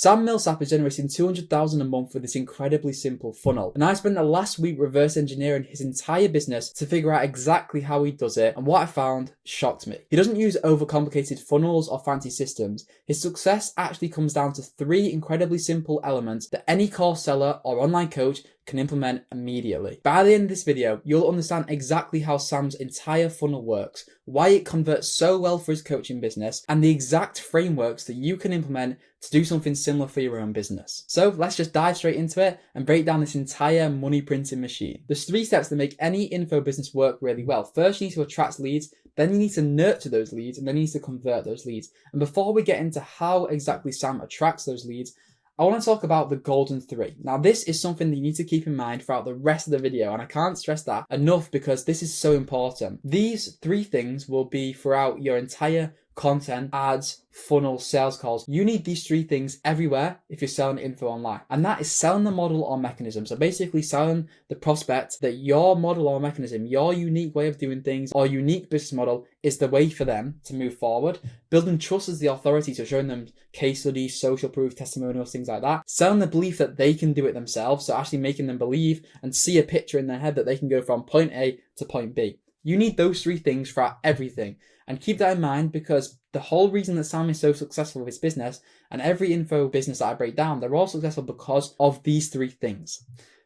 Sam Millsap is generating $200,000 a month with this incredibly simple funnel. And I spent the last week reverse engineering his entire business to figure out exactly how he does it. And what I found shocked me. He doesn't use overcomplicated funnels or fancy systems. His success actually comes down to 3 incredibly simple elements that any course seller or online coach can implement immediately. By the end of this video, you'll understand exactly how Sam's entire funnel works, why it converts so well for his coaching business, and the exact frameworks that you can implement to do something similar for your own business. So let's just dive straight into it and break down this entire money printing machine. There's 3 steps that make any info business work really well. First, you need to attract leads, then you need to nurture those leads, and then you need to convert those leads. And before we get into how exactly Sam attracts those leads, I want to talk about the golden 3. Now, this is something that you need to keep in mind throughout the rest of the video, and I can't stress that enough because this is so important. These 3 things will be throughout your entire content, ads, funnel, sales calls. You need these 3 things everywhere if you're selling info online. And that is selling the model or mechanism. So basically selling the prospect that your model or mechanism, your unique way of doing things or unique business model is the way for them to move forward. Building trust as the authority, so showing them case studies, social proof, testimonials, things like that. Selling the belief that they can do it themselves. So actually making them believe and see a picture in their head that they can go from point A to point B. You need those 3 things throughout everything. And keep that in mind because the whole reason that Sam is so successful with his business and every info business that I break down, they're all successful because of these 3 things.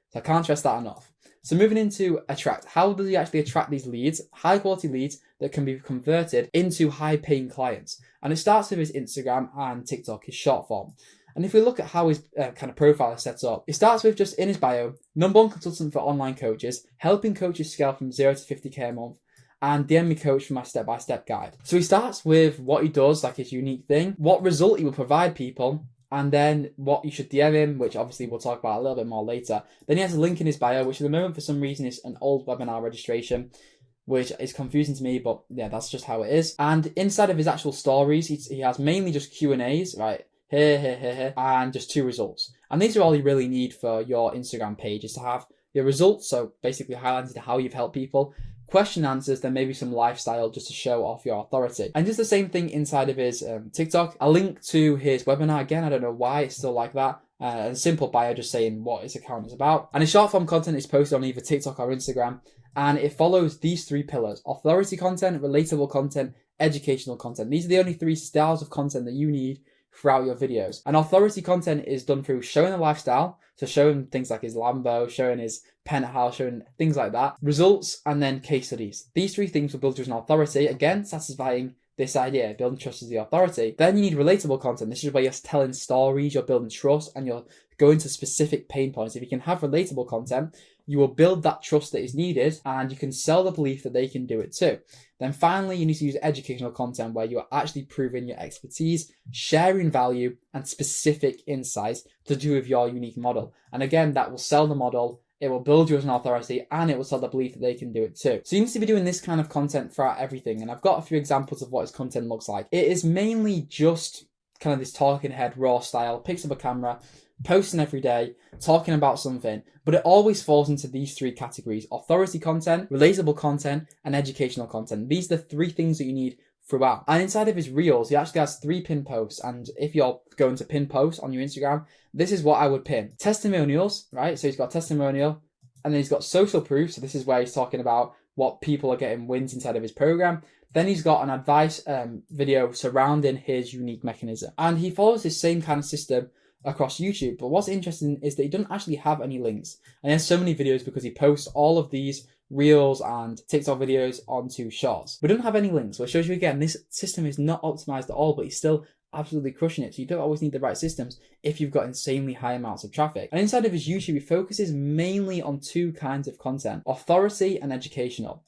So I can't stress that enough. So moving into attract. How does he actually attract these leads? High quality leads that can be converted into high paying clients. And it starts with his Instagram and TikTok, his short form. And if we look at how his kind of profile is set up, it starts with just in his bio, #1 consultant for online coaches, helping coaches scale from 0 to 50k a month, and DM me coach for my step-by-step guide. So he starts with what he does, like his unique thing, what result he will provide people, and then what you should DM him, which obviously we'll talk about a little bit more later. Then he has a link in his bio, which at the moment for some reason is an old webinar registration, which is confusing to me, but yeah, that's just how it is. And inside of his actual stories, he has mainly just Q&As, right? Here, and just 2 results. And these are all you really need for your Instagram page, is to have your results, so basically highlighting how you've helped people, question answers, then maybe some lifestyle just to show off your authority. And just the same thing inside of his TikTok. A link to his webinar, again, I don't know why it's still like that. A simple bio just saying what his account is about. And his short form content is posted on either TikTok or Instagram. And it follows these 3 pillars: authority content, relatable content, educational content. These are the only 3 styles of content that you need throughout your videos. And authority content is done through showing the lifestyle, so showing things like his Lambo, showing his penthouse, showing things like that, results, and then case studies. These 3 things will build you as an authority, again satisfying this idea, building trust as the authority. Then you need relatable content. This is where you're telling stories, you're building trust, and you're going to specific pain points. If you can have relatable content, you will build that trust that is needed, and you can sell the belief that they can do it too. Then finally, you need to use educational content where you are actually proving your expertise, sharing value and specific insights to do with your unique model. And again, that will sell the model, it will build you as an authority, and it will sell the belief that they can do it too. So you need to be doing this kind of content throughout everything. And I've got a few examples of what his content looks like. It is mainly just kind of this talking head, raw style, picks up a camera, posting every day, talking about something, but it always falls into these 3 categories: authority content, relatable content, and educational content. These are the 3 things that you need throughout. And inside of his reels, he actually has 3 pin posts. And if you're going to pin posts on your Instagram, this is what I would pin. Testimonials, right? So he's got testimonial, and then he's got social proof. So this is where he's talking about what people are getting wins inside of his program. Then he's got an advice video surrounding his unique mechanism. And he follows this same kind of system across YouTube. But what's interesting is that he doesn't actually have any links. And he has so many videos because he posts all of these reels and TikTok videos onto shorts. We don't have any links, which shows you again, this system is not optimized at all, but he's still absolutely crushing it. So you don't always need the right systems if you've got insanely high amounts of traffic. And inside of his YouTube, he focuses mainly on 2 kinds of content: authority and educational.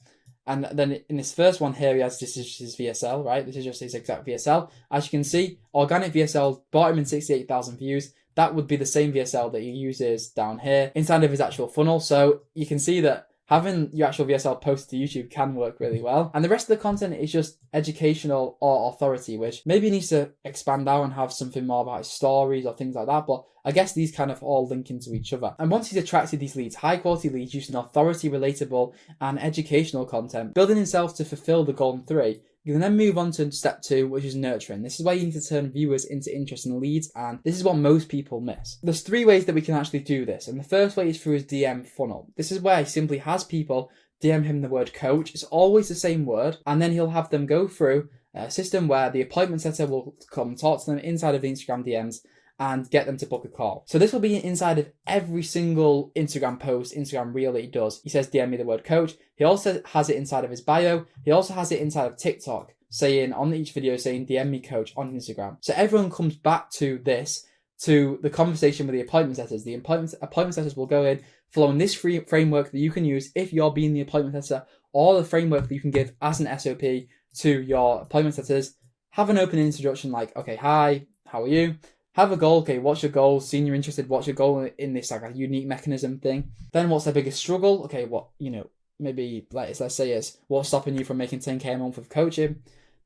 And then in this first one here, he has, this is his VSL, right? This is just his exact VSL. As you can see, organic VSL brought him in 68,000 views. That would be the same VSL that he uses down here inside of his actual funnel. So you can see that having your actual VSL posted to YouTube can work really well. And the rest of the content is just educational or authority, which maybe needs to expand out and have something more about his stories or things like that. But I guess these kind of all link into each other. And once he's attracted these leads, high quality leads using authority, relatable and educational content, building himself to fulfill the golden 3, You can then move on to step 2, which is nurturing. This is where you need to turn viewers into interesting leads, and this is what most people miss. There's 3 ways that we can actually do this, and the first way is through his DM funnel. This is where he simply has people DM him the word coach. It's always the same word, and then he'll have them go through a system where the appointment setter will come talk to them inside of the Instagram DMs and get them to book a call. So this will be inside of every single Instagram post, Instagram reel that he does. He says, DM me the word coach. He also has it inside of his bio. He also has it inside of TikTok, saying on each video, saying, DM me coach on Instagram. So everyone comes back to this, to the conversation with the appointment setters. The appointment setters will go in following this free framework that you can use if you're being the appointment setter, or the framework that you can give as an SOP to your appointment setters. Have an open introduction like, okay, hi, how are you? Have a goal. Okay, what's your goal? Seeing you're interested, what's your goal in this like a unique mechanism thing? Then what's their biggest struggle? Okay, what, maybe let's say it's what's stopping you from making 10K a month of coaching?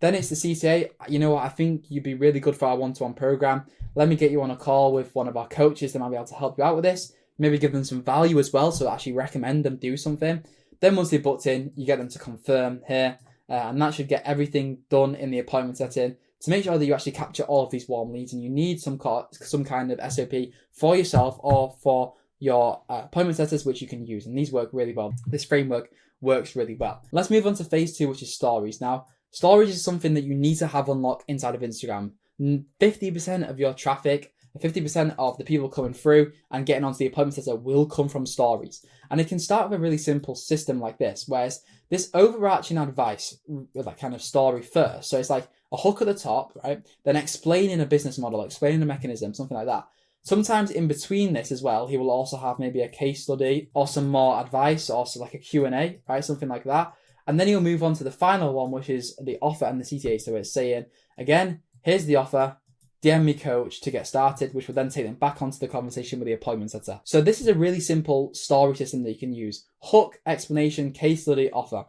Then it's the CTA. You know what, I think you'd be really good for our one-to-one program. Let me get you on a call with one of our coaches that might be able to help you out with this. Maybe give them some value as well, so actually recommend them do something. Then once they're booked in, you get them to confirm here, and that should get everything done in the appointment setting to make sure that you actually capture all of these warm leads. And you need some kind of SOP for yourself or for your appointment setters, which you can use. And these work really well. This framework works really well. Let's move on to phase 2, which is stories. Now, stories is something that you need to have unlocked inside of Instagram. 50% of your traffic, 50% of the people coming through and getting onto the appointment setter will come from stories. And it can start with a really simple system like this, whereas this overarching advice with that kind of story first. So it's like a hook at the top, right? Then explaining a business model, explaining a mechanism, something like that. Sometimes in between this as well, he will also have maybe a case study or some more advice, or also like a Q&A, right? Something like that. And then he'll move on to the final one, which is the offer and the CTA. So it's saying, again, here's the offer, DM me coach to get started, which will then take them back onto the conversation with the appointment setter. So this is a really simple story system that you can use. Hook, explanation, case study, offer.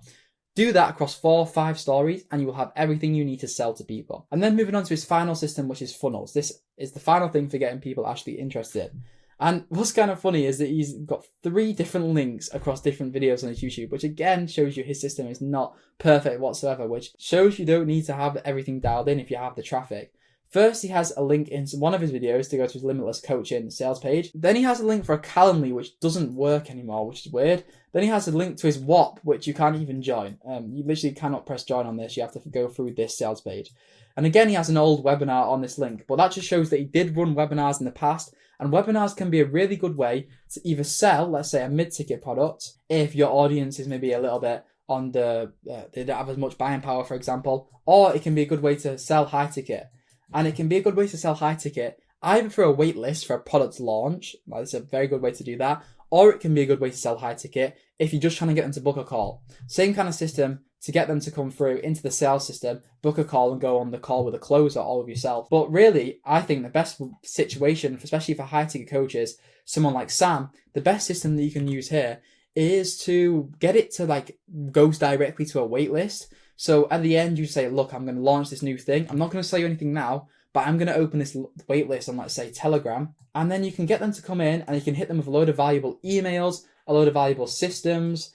Do that across 4 or 5 stories and you will have everything you need to sell to people. And then moving on to his final system, which is funnels. This is the final thing for getting people actually interested. And what's kind of funny is that he's got 3 different links across different videos on his YouTube, which again shows you his system is not perfect whatsoever, which shows you don't need to have everything dialed in if you have the traffic. First, he has a link in one of his videos to go to his Limitless Coaching sales page. Then he has a link for a Calendly, which doesn't work anymore, which is weird. Then he has a link to his WAP, which you can't even join. You literally cannot press join on this. You have to go through this sales page. And again, he has an old webinar on this link, but that just shows that he did run webinars in the past. And webinars can be a really good way to either sell, let's say, a mid-ticket product, if your audience is maybe a little bit on they don't have as much buying power, for example, or it can be a good way to sell high-ticket. And it can be a good way to sell high ticket, either through a wait list for a product launch. That's a very good way to do that. Or it can be a good way to sell high ticket if you're just trying to get them to book a call. Same kind of system to get them to come through into the sales system, book a call and go on the call with a closer all of yourself. But really, I think the best situation, especially for high ticket coaches, someone like Sam, the best system that you can use here is to get it to like go directly to a wait list. So at the end, you say, look, I'm going to launch this new thing. I'm not going to sell you anything now, but I'm going to open this wait list on, let's say, Telegram. And then you can get them to come in and you can hit them with a load of valuable emails, a load of valuable systems,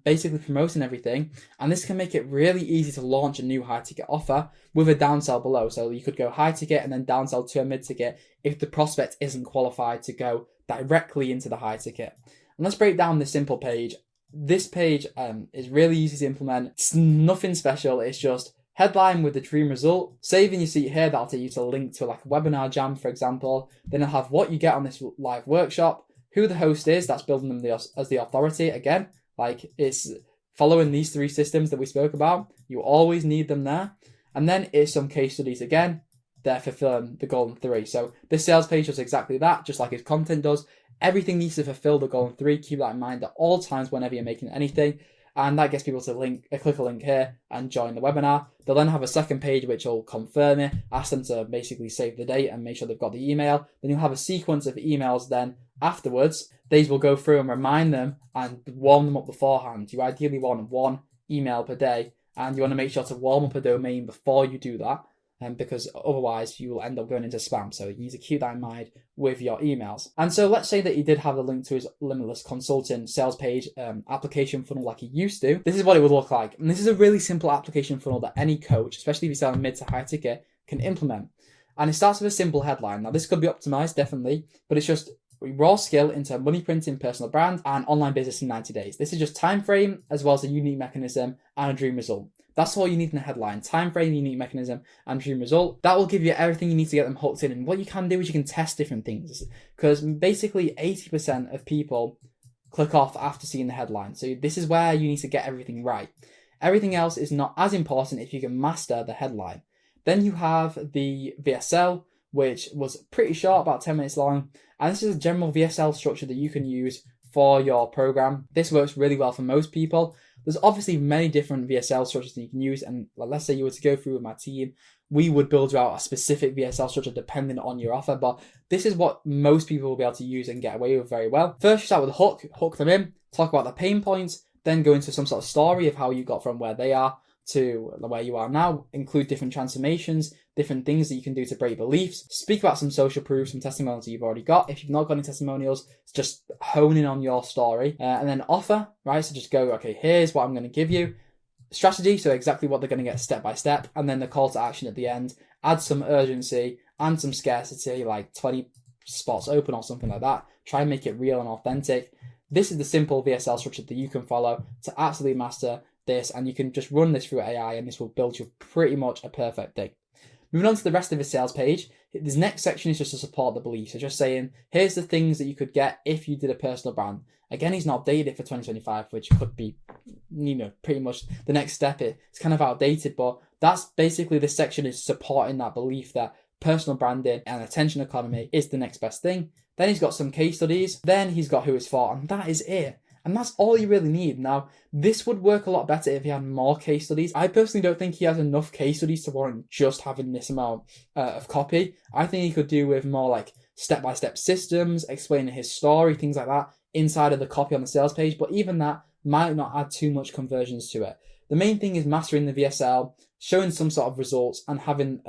basically promoting everything. And this can make it really easy to launch a new high ticket offer with a downsell below. So you could go high ticket and then downsell to a mid ticket if the prospect isn't qualified to go directly into the high ticket. And let's break down this simple page. This page is really easy to implement. It's nothing special. It's just headline with the dream result. Saving your seat here, that'll take you to a link to like a webinar jam, for example. Then it'll have what you get on this live workshop, who the host is, that's building them as the authority. Again, like it's following these 3 systems that we spoke about. You always need them there. And then it's some case studies again. They're fulfilling the golden 3. So this sales page does exactly that, just like his content does. Everything needs to fulfill the golden 3. Keep that in mind at all times whenever you're making anything. And that gets people to click a link here and join the webinar. They'll then have a second page which will confirm it, ask them to basically save the date and make sure they've got the email. Then you'll have a sequence of emails then afterwards. These will go through and remind them and warm them up beforehand. You ideally want 1 email per day, and you want to make sure to warm up a domain before you do that. because otherwise you will end up going into spam. So you need to keep that in mind with your emails. And so let's say that he did have the link to his Limitless Consulting sales page application funnel like he used to. This is what it would look like. And this is a really simple application funnel that any coach, especially if you're selling mid to high ticket, can implement. And it starts with a simple headline. Now this could be optimized, definitely, but it's just raw skill into money printing, personal brand, and online business in 90 days. This is just time frame as well as a unique mechanism and a dream result. That's all you need in a headline: time frame, unique mechanism, and dream result. That will give you everything you need to get them hooked in. And what you can do is you can test different things, because basically 80% of people click off after seeing the headline. So this is where you need to get everything right. Everything else is not as important if you can master the headline. Then you have the VSL, which was pretty short, about 10 minutes long. And this is a general VSL structure that you can use for your program. This works really well for most people. There's obviously many different VSL structures that you can use. And let's say you were to go through with my team, we would build you out a specific VSL structure depending on your offer. But this is what most people will be able to use and get away with very well. First, you start with a hook them in, talk about the pain points, then go into some sort of story of how you got from where they are to where you are now, include different transformations, different things that you can do to break beliefs, speak about some social proof, some testimonials that you've already got. If you've not got any testimonials, it's just honing on your story, and then offer, right? So just go, okay, here's what I'm going to give you. Strategy, so exactly what they're going to get step by step, and then the call to action at the end. Add some urgency and some scarcity, like 20 spots open or something like that. Try and make it real and authentic. This is the simple VSL structure that you can follow to absolutely master this, and you can just run this through AI and this will build you pretty much a perfect thing. Moving on to the rest of his sales page, this next section is just to support the belief. So just saying, here's the things that you could get if you did a personal brand. Again, he's not updated it for 2025, which could be, pretty much the next step. It's kind of outdated, but that's basically this section is supporting that belief that personal branding and attention economy is the next best thing. Then he's got some case studies. Then he's got who it's for, and that is it. And that's all you really need. Now, this would work a lot better if he had more case studies. I personally don't think he has enough case studies to warrant just having this amount of copy. I think he could do with more like step-by-step systems, explaining his story, things like that, inside of the copy on the sales page. But even that might not add too much conversions to it. The main thing is mastering the VSL, showing some sort of results, and having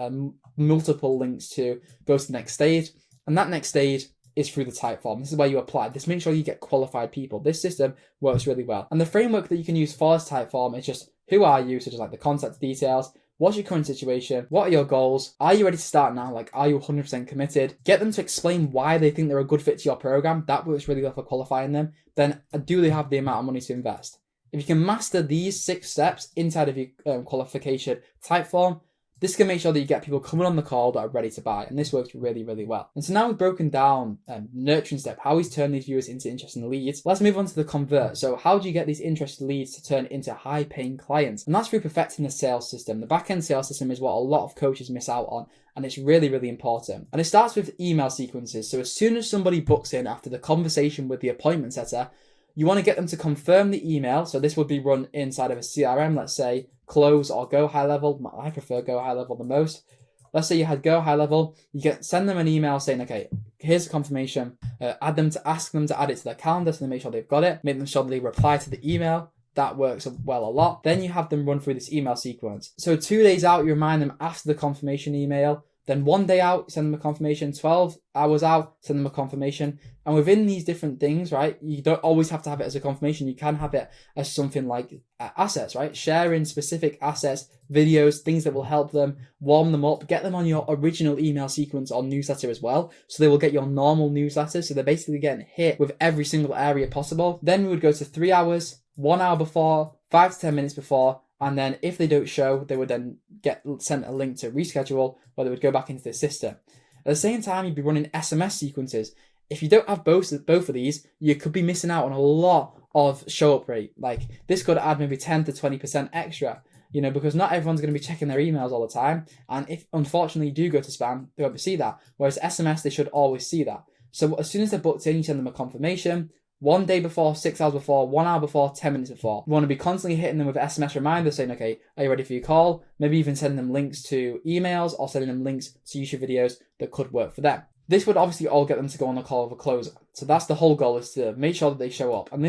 multiple links to go to the next stage. And that next stage is through the Typeform. This is where you apply this. Make sure you get qualified people. This system works really well. And the framework that you can use for this Typeform is just, who are you? So just like the contact details. What's your current situation? What are your goals? Are you ready to start now? Like, are you 100% committed? Get them to explain why they think they're a good fit to your program. That works really well for qualifying them. Then do they have the amount of money to invest? If you can master these 6 steps inside of your qualification Typeform, this can make sure that you get people coming on the call that are ready to buy. And this works really, really well. And so now we've broken down nurturing step, how he's turned these viewers into interesting leads. Let's move on to the convert. So how do you get these interested leads to turn into high paying clients? And that's through perfecting the sales system. The back end sales system is what a lot of coaches miss out on. And it's really, really important. And it starts with email sequences. So as soon as somebody books in after the conversation with the appointment setter, you want to get them to confirm the email. So this would be run inside of a CRM, let's say Close or Go High Level. I prefer Go High Level the most. Let's say you had Go High Level. Send them an email saying, okay, here's the confirmation. Ask them to add it to their calendar so they make sure they've got it. Make them sure they reply to the email. That works well a lot. Then you have them run through this email sequence. So 2 days out, you remind them after the confirmation email. Then 1 day out, send them a confirmation. 12 hours out, send them a confirmation. And within these different things, right, you don't always have to have it as a confirmation. You can have it as something like assets, right? Sharing specific assets, videos, things that will help them, warm them up, get them on your original email sequence or newsletter as well. So they will get your normal newsletter. So they're basically getting hit with every single area possible. Then we would go to 3 hours, 1 hour before, 5 to 10 minutes before. And then if they don't show, they would then get sent a link to reschedule, where they would go back into the system. At the same time, you'd be running SMS sequences. If you don't have both of these, you could be missing out on a lot of show up rate. Like this could add maybe 10 to 20% extra, because not everyone's going to be checking their emails all the time. And if unfortunately you do go to spam, they won't see that. Whereas SMS, they should always see that. So as soon as they're booked in, you send them a confirmation. 1 day before, 6 hours before, 1 hour before, 10 minutes before. You want to be constantly hitting them with SMS reminders saying, okay, are you ready for your call? Maybe even sending them links to emails or sending them links to YouTube videos that could work for them. This would obviously all get them to go on the call with a closer. So that's the whole goal, is to make sure that they show up. And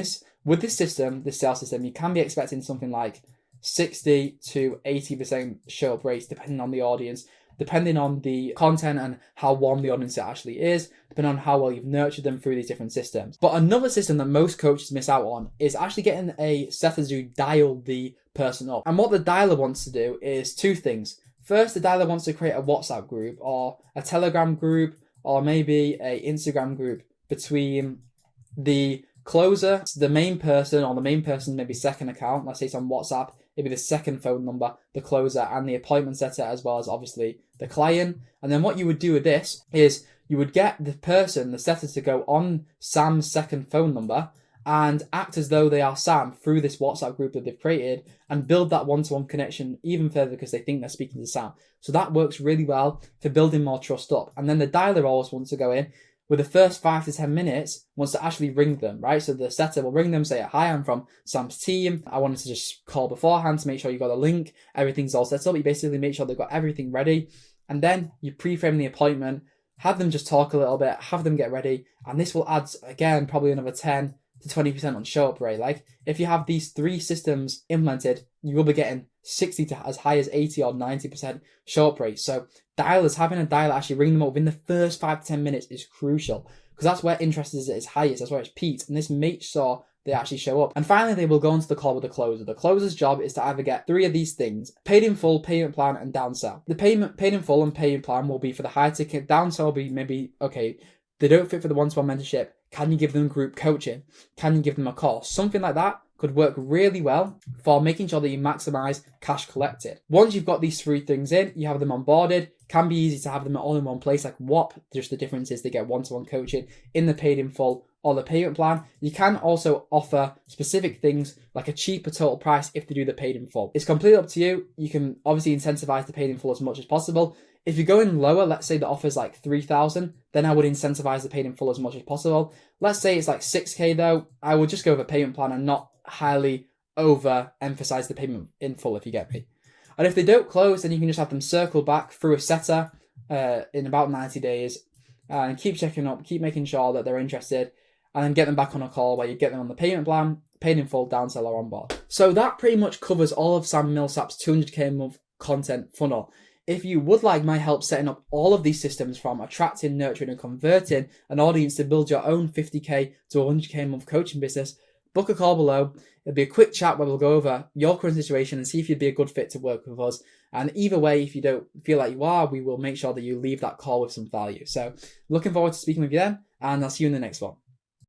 with this system, this sales system, you can be expecting something like 60 to 80% show up rates depending on the audience. depending on the content and how warm the audience actually is, depending on how well you've nurtured them through these different systems. But another system that most coaches miss out on is actually getting a setter to dial the person up. And what the dialer wants to do is two things. First, the dialer wants to create a WhatsApp group or a Telegram group or maybe a Instagram group between the closer, the main person, or the main person's maybe second account. Let's say it's on WhatsApp, it'd be the second phone number, the closer, and the appointment setter, as well as obviously the client. And then what you would do with this is you would get the person, the setter, to go on Sam's second phone number and act as though they are Sam through this WhatsApp group that they've created and build that one-to-one connection even further because they think they're speaking to Sam. So that works really well for building more trust up. And then the dialer always wants to go in with the first 5 to 10 minutes, wants to actually ring them, right? So the setter will ring them, say, hi, I'm from Sam's team. I wanted to just call beforehand to make sure you got a link. Everything's all set up. You basically make sure they've got everything ready. And then you pre-frame the appointment, have them just talk a little bit, have them get ready. And this will add, again, probably another 10 to 20% on show up rate. Like if you have these 3 systems implemented, you will be getting 60 to as high as 80 or 90% show up rate. So dialers, having a dialer actually ring them up within the first 5 to 10 minutes is crucial because that's where interest is at its highest. That's where it's peaked. And this makes sure they actually show up. And finally, they will go into the call with the closer. The closer's job is to either get 3 of these things: paid in full, payment plan, and downsell. The paid in full and payment plan will be for the high ticket. Downsell will be maybe, okay, they don't fit for the one-to-one mentorship. Can you give them group coaching? Can you give them a course? Something like that could work really well for making sure that you maximize cash collected. Once you've got these 3 things in, you have them onboarded. Can be easy to have them all in one place, like WAP. Just the difference is they get one-to-one coaching in the paid in full or the payment plan. You can also offer specific things like a cheaper total price if they do the paid in full. It's completely up to you. You can obviously incentivize the paid in full as much as possible. If you're going lower, let's say the offer's like 3,000, then I would incentivize the paid in full as much as possible. Let's say it's like 6K though, I would just go with a payment plan and not highly over-emphasize the payment in full, if you get me. And if they don't close, then you can just have them circle back through a setter in about 90 days and keep checking up, keep making sure that they're interested, and then get them back on a call where you get them on the payment plan, paid in full, downsell, or on board. So that pretty much covers all of Sam Millsap's 200K a month content funnel. If you would like my help setting up all of these systems from attracting, nurturing, and converting an audience to build your own 50K to 100K a month coaching business, book a call below. It'll be a quick chat where we'll go over your current situation and see if you'd be a good fit to work with us. And either way, if you don't feel like you are, we will make sure that you leave that call with some value. So looking forward to speaking with you then, and I'll see you in the next one.